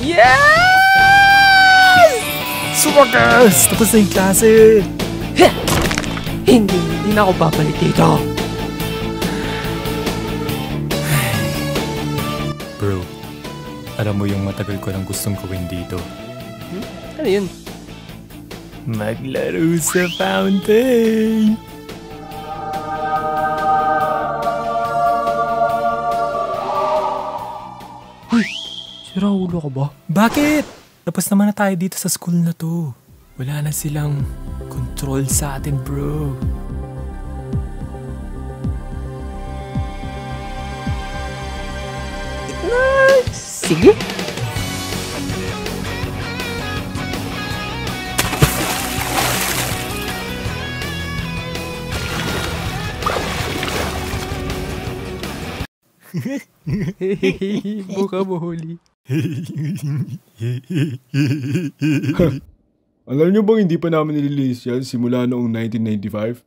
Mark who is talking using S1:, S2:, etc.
S1: Yes! Sumakas! Tapos na yung klase!
S2: Hindi na ako babalik dito.
S1: Bro, alam mo yung matagal ko lang gustong gawin dito.
S2: Ano yun?
S1: Maglaro sa fountain! Hoy! Sira ulo ka ba? Bakit? Tapos naman na tayo dito sa school na to. Wala na silang control sa atin, bro.
S2: Sige.
S1: Mukha mo huli.
S3: Alam niyo bang hindi pa namin nililinis yan simula noong 1995?